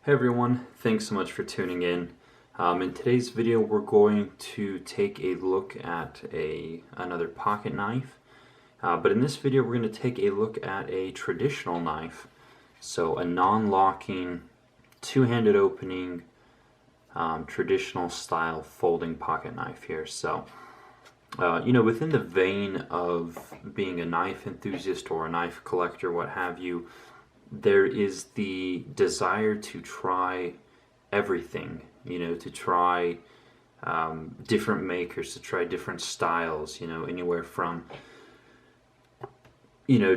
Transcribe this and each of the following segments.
Hey everyone, thanks so much for tuning in. In today's video we're going to take a look at another pocket knife, but in this video we're going to take a look at a traditional knife, so a non-locking, two-handed opening, traditional style folding pocket knife here. So, within the vein of being a knife enthusiast or a knife collector, what have you, there is the desire to try everything, to try different makers, to try different styles, anywhere from,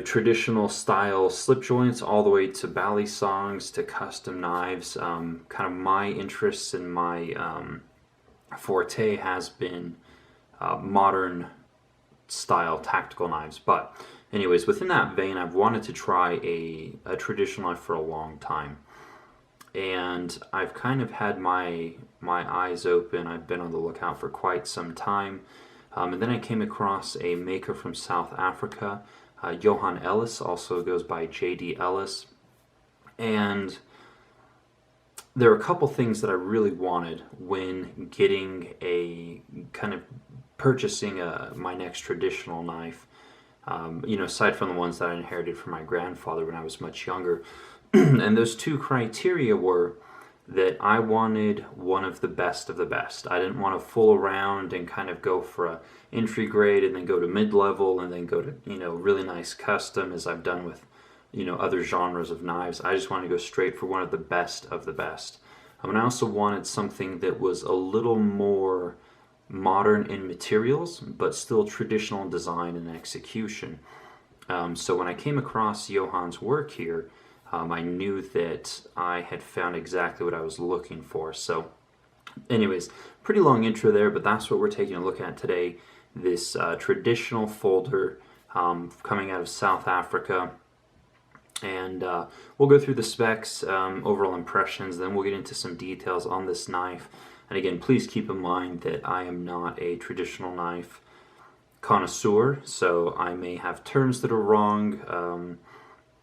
traditional style slip joints all the way to balisongs to custom knives. Kind of my interests and my forte has been modern style tactical knives, but anyways, within that vein, I've wanted to try a traditional knife for a long time, and I've kind of had my eyes open. I've been on the lookout for quite some time, and then I came across a maker from South Africa, Johan Ellis, also goes by JD Ellis, and there are a couple things that I really wanted when getting purchasing my next traditional knife. Aside from the ones that I inherited from my grandfather when I was much younger. And those two criteria were that I wanted one of the best of the best. I didn't want to fool around and kind of go for a entry grade and then go to mid-level and then go to, really nice custom as I've done with, other genres of knives. I just wanted to go straight for one of the best of the best. And I also wanted something that was a little more modern in materials, but still traditional in design and execution. So when I came across Johan's work here, I knew that I had found exactly what I was looking for. So anyways, pretty long intro there, but that's what we're taking a look at today. This traditional folder coming out of South Africa. And we'll go through the specs, overall impressions, then we'll get into some details on this knife. And again, please keep in mind that I am not a traditional knife connoisseur, so I may have terms that are wrong.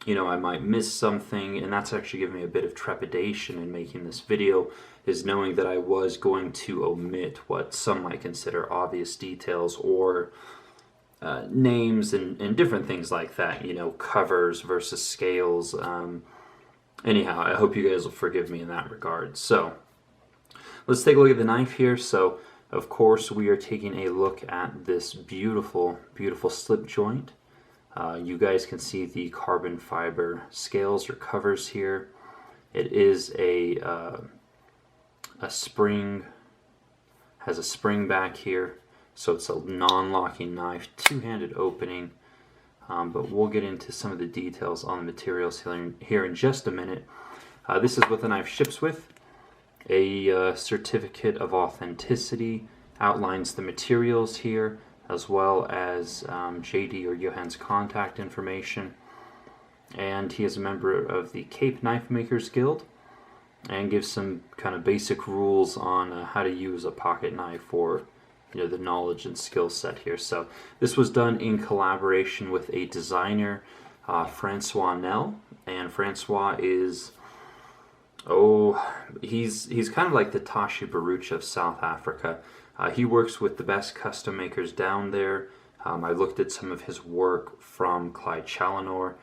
I might miss something, and that's actually given me a bit of trepidation in making this video, is knowing that I was going to omit what some might consider obvious details or names and different things like that, covers versus scales. Anyhow, I hope you guys will forgive me in that regard. So let's take a look at the knife here. So, of course, we are taking a look at this beautiful, beautiful slip joint. You guys can see the carbon fiber scales or covers here. It is a spring, has a spring back here. So it's a non-locking knife, two-handed opening. But we'll get into some of the details on the materials here in just a minute. This is what the knife ships with. A certificate of authenticity outlines the materials here, as well as JD or Johan's contact information. And he is a member of the Cape Knife Makers Guild and gives some kind of basic rules on how to use a pocket knife, or the knowledge and skill set here. So this was done in collaboration with a designer, Francois Nell, and Francois is he's kind of like the Tashi Baruch of South Africa. He works with the best custom makers down there. I looked at some of his work from Clyde Challenor.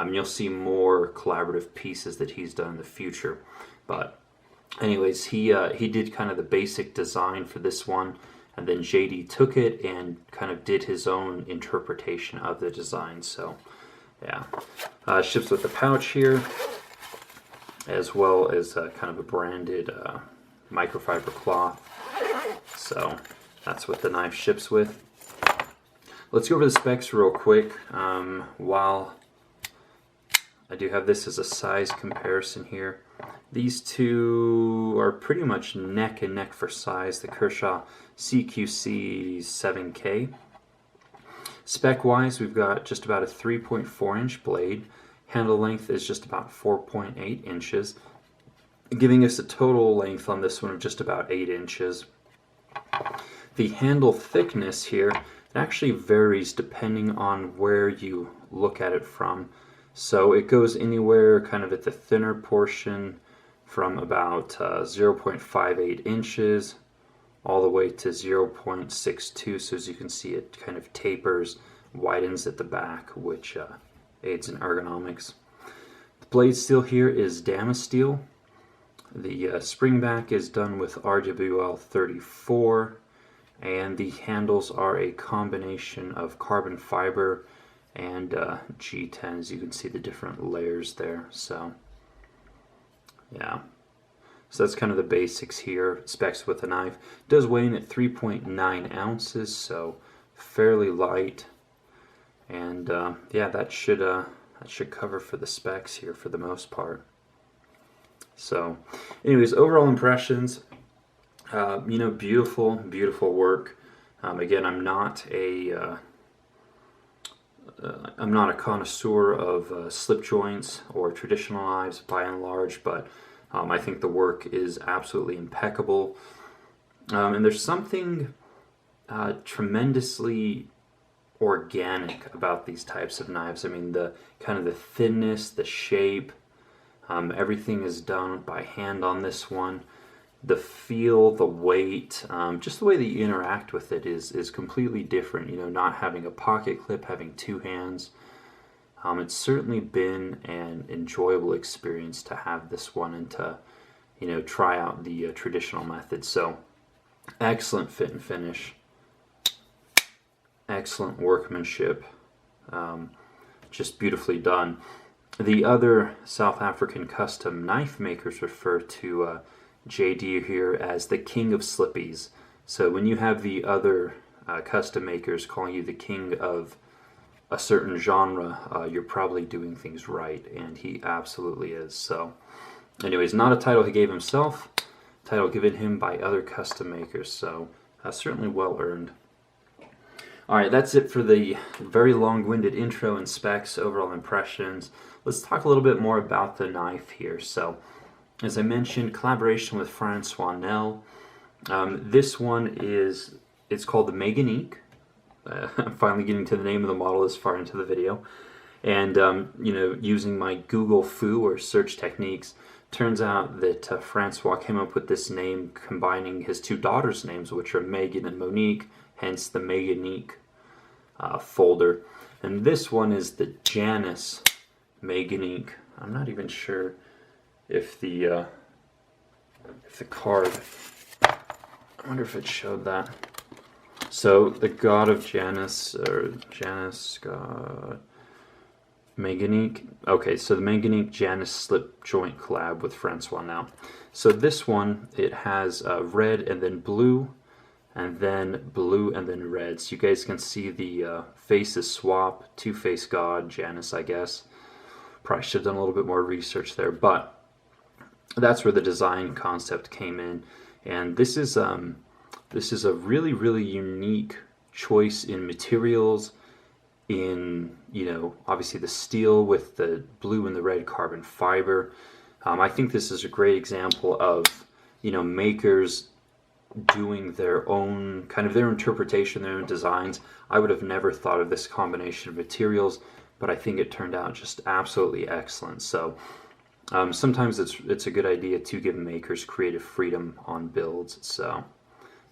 You'll see more collaborative pieces that he's done in the future. But anyways, he did kind of the basic design for this one, and then JD took it and kind of did his own interpretation of the design. So yeah, ships with a pouch here, as well as kind of a branded microfiber cloth. So that's what the knife ships with. Let's go over the specs real quick. While I do have this as a size comparison here, these two are pretty much neck and neck for size. The Kershaw CQC 7K. Spec-wise, we've got just about a 3.4 inch blade. Handle length is just about 4.8 inches, giving us a total length on this one of just about 8 inches. The handle thickness here actually varies depending on where you look at it from. So it goes anywhere kind of at the thinner portion from about 0.58 inches all the way to 0.62. So as you can see, it kind of tapers, widens at the back, which aids in ergonomics. The blade steel here is Damascene steel. The spring back is done with RWL 34, and the handles are a combination of carbon fiber and G10. As you can see, the different layers there. So yeah, so that's kind of the basics here. Specs with the knife. It does weigh in at 3.9 ounces, so fairly light. And yeah, that should cover for the specs here for the most part. So anyways, overall impressions, you know, beautiful, beautiful work. Again, I'm not a connoisseur of slip joints or traditional knives by and large, but I think the work is absolutely impeccable. And there's something tremendously organic about these types of knives. I mean, the kind of the thinness, the shape, everything is done by hand on this one. The feel, the weight, just the way that you interact with it is completely different. You know, not having a pocket clip, having two hands. It's certainly been an enjoyable experience to have this one and to, you know, try out the traditional method. So, excellent fit and finish. Excellent workmanship. Just beautifully done. The other South African custom knife makers refer to JD here as the king of slippies. So when you have the other custom makers calling you the king of a certain genre, you're probably doing things right, and he absolutely is. So anyways, not a title he gave himself, title given him by other custom makers, so certainly well earned. Alright, that's it for the very long-winded intro and specs, overall impressions. Let's talk a little bit more about the knife here. So, as I mentioned, collaboration with Francois Nell. This one it's called the Meganique. I'm finally getting to the name of the model this far into the video. And, you know, using my Google foo or search techniques, turns out that Francois came up with this name combining his two daughters' names, which are Megan and Monique, hence the Meganique folder. And this one is the Janus Meganique. I'm not even sure if the card, I wonder if it showed that. So the god of Janus, or Janus god, Meganique. Okay, so the Meganique Janus slip joint collab with Francois Nell. So this one, it has red and then blue, and then blue and then red. So you guys can see the faces swap, two-face god, Janus, I guess. Probably should have done a little bit more research there, but that's where the design concept came in. And this is a really, really unique choice in materials, in, you know, obviously the steel with the blue and the red carbon fiber. I think this is a great example of, you know, makers doing their own, kind of their interpretation, their own designs. I would have never thought of this combination of materials, but I think it turned out just absolutely excellent. So sometimes it's a good idea to give makers creative freedom on builds. So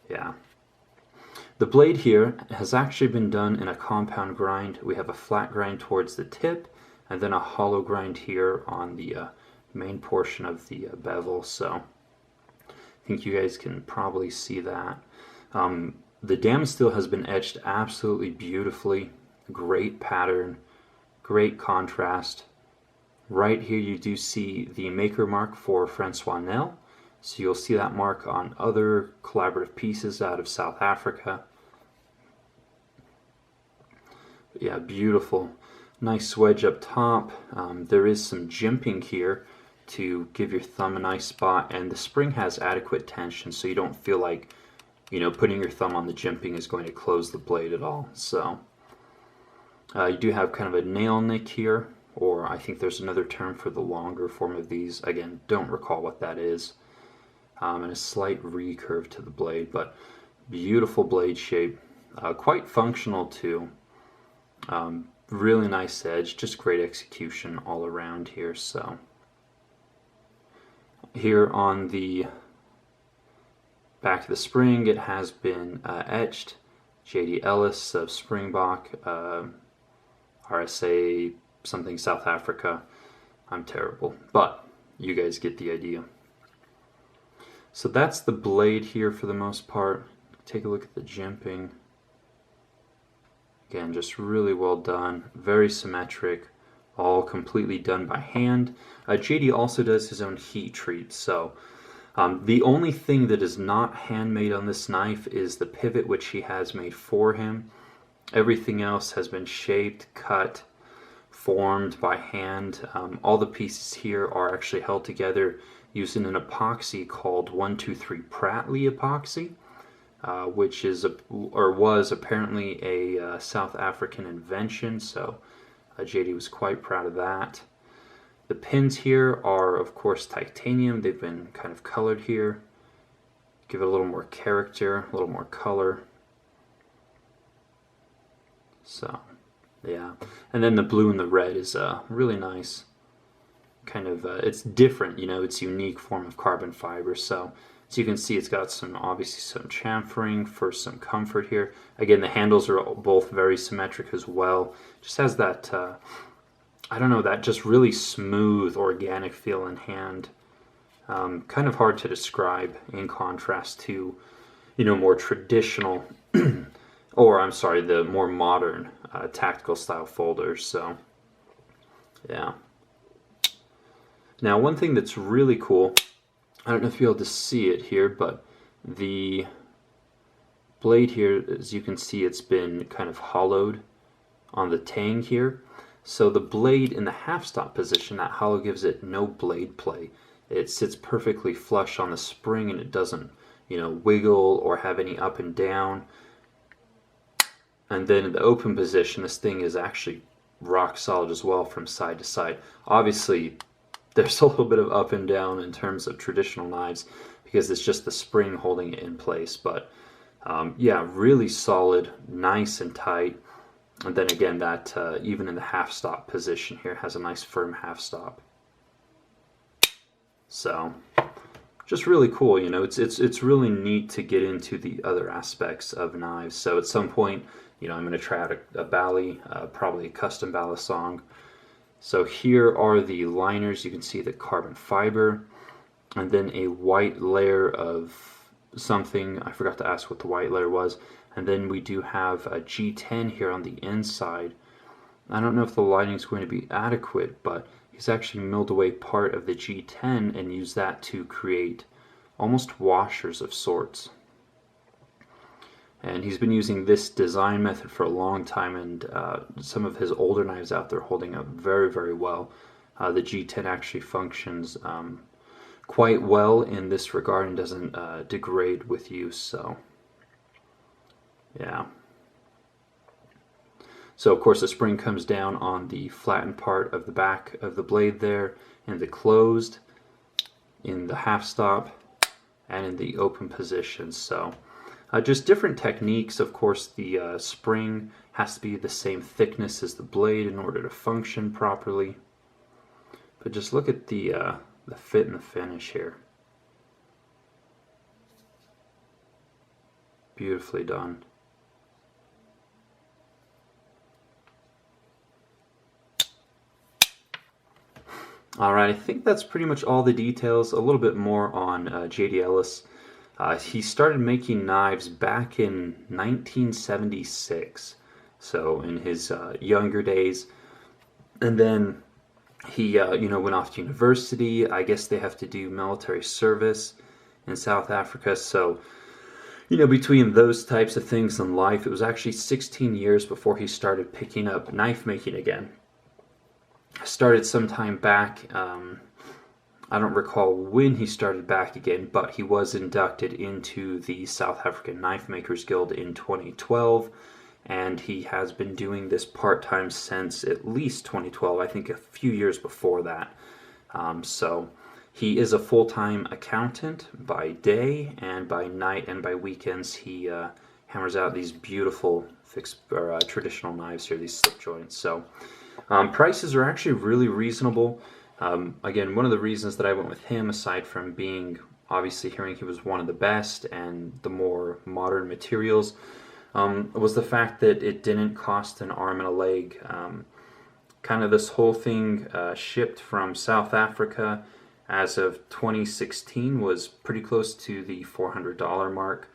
yeah. The blade here has actually been done in a compound grind. We have a flat grind towards the tip, and then a hollow grind here on the main portion of the bevel. So I think you guys can probably see that. The Damascene steel has been etched absolutely beautifully. Great pattern, great contrast. Right here you do see the maker mark for Francois Nell. So you'll see that mark on other collaborative pieces out of South Africa. Yeah, beautiful. Nice wedge up top. There is some jimping here to give your thumb a nice spot, and the spring has adequate tension, so you don't feel like, you know, putting your thumb on the jimping is going to close the blade at all. So you do have kind of a nail nick here, or I think there's another term for the longer form of these. Again, don't recall what that is. And a slight recurve to the blade, but beautiful blade shape, quite functional too. Really nice edge, just great execution all around here. So here on the back of the spring, it has been etched. J.D. Ellis of Springbok, RSA something South Africa. I'm terrible, but you guys get the idea. So that's the blade here for the most part. Take a look at the jimping. Again, just really well done, very symmetric, all completely done by hand. JD also does his own heat treat, so the only thing that is not handmade on this knife is the pivot, which he has made for him. Everything else has been shaped, cut, formed by hand. All the pieces here are actually held together using an epoxy called 123 Pratley epoxy, which is was apparently a South African invention. So JD was quite proud of that. The pins here are, of course, titanium. They've been kind of colored here. Give it a little more character, a little more color. So, yeah. And then the blue and the red is really nice. Kind of, it's different, you know, it's a unique form of carbon fiber. So, as you can see, it's got some, obviously, some chamfering for some comfort here. Again, the handles are both very symmetric as well. Just has that, I don't know, that just really smooth, organic feel in hand. Kind of hard to describe in contrast to, you know, more traditional, or I'm sorry, the more modern tactical style folders. So, yeah. Now, one thing that's really cool, I don't know if you'll be able to see it here, but the blade here, as you can see, it's been kind of hollowed on the tang here. So the blade in the half stop position, that hollow gives it no blade play. It sits perfectly flush on the spring and it doesn't, you know, wiggle or have any up and down. And then in the open position, this thing is actually rock solid as well from side to side. Obviously, there's a little bit of up and down in terms of traditional knives because it's just the spring holding it in place. But yeah, really solid, nice and tight. And then again, that even in the half stop position here has a nice firm half stop. So just really cool, you know. It's really neat to get into the other aspects of knives. So at some point, you know, I'm going to try out a Bally, probably a custom Balisong. So here are the liners. You can see the carbon fiber, and then a white layer of something. I forgot to ask what the white layer was. And then we do have a G10 here on the inside. I don't know if the lining is going to be adequate, but he's actually milled away part of the G10 and used that to create almost washers of sorts. And he's been using this design method for a long time, and some of his older knives out there holding up very, very well. The G10 actually functions quite well in this regard and doesn't degrade with use, so yeah. So of course the spring comes down on the flattened part of the back of the blade there, in the closed, in the half stop, and in the open position. So just different techniques. Of course, the spring has to be the same thickness as the blade in order to function properly. But just look at the fit and the finish here. Beautifully done. Alright, I think that's pretty much all the details. A little bit more on J.D. Ellis. He started making knives back in 1976, so in his younger days. And then he you know, went off to university. I guess they have to do military service in South Africa. So, you know, between those types of things in life, it was actually 16 years before he started picking up knife making again. Started sometime back, I don't recall when he started back again, but he was inducted into the South African Knife Makers Guild in 2012, and he has been doing this part-time since at least 2012, I think a few years before that. So he is a full-time accountant by day, and by night and by weekends he hammers out these beautiful traditional knives here, these slip joints. So prices are actually really reasonable. Again, one of the reasons that I went with him, aside from being obviously hearing he was one of the best and the more modern materials, was the fact that it didn't cost an arm and a leg. Kind of this whole thing shipped from South Africa as of 2016 was pretty close to the $400 mark.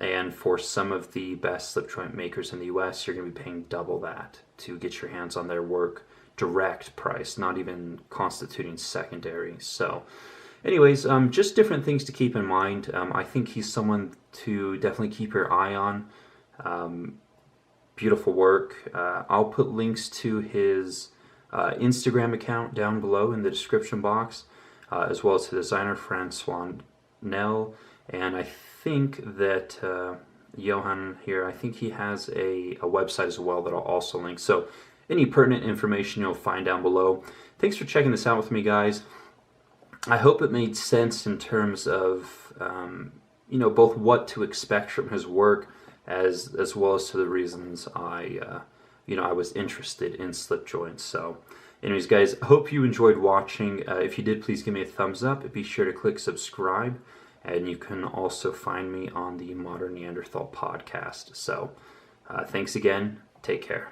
And for some of the best slip joint makers in the US, you're going to be paying double that to get your hands on their work, direct price, not even constituting secondary. So anyways, just different things to keep in mind. I think he's someone to definitely keep your eye on. Beautiful work. I'll put links to his Instagram account down below in the description box, as well as the designer Francois Nell. And I think that Johan here, I think he has a website as well that I'll also link. So any pertinent information you'll find down below. Thanks for checking this out with me, guys. I hope it made sense in terms of both what to expect from his work, as well as to the reasons I was interested in slip joints. So anyways, guys, I hope you enjoyed watching. If you did, please give me a thumbs up. Be sure to click subscribe, and you can also find me on the Modern Neanderthal podcast. So thanks again. Take care.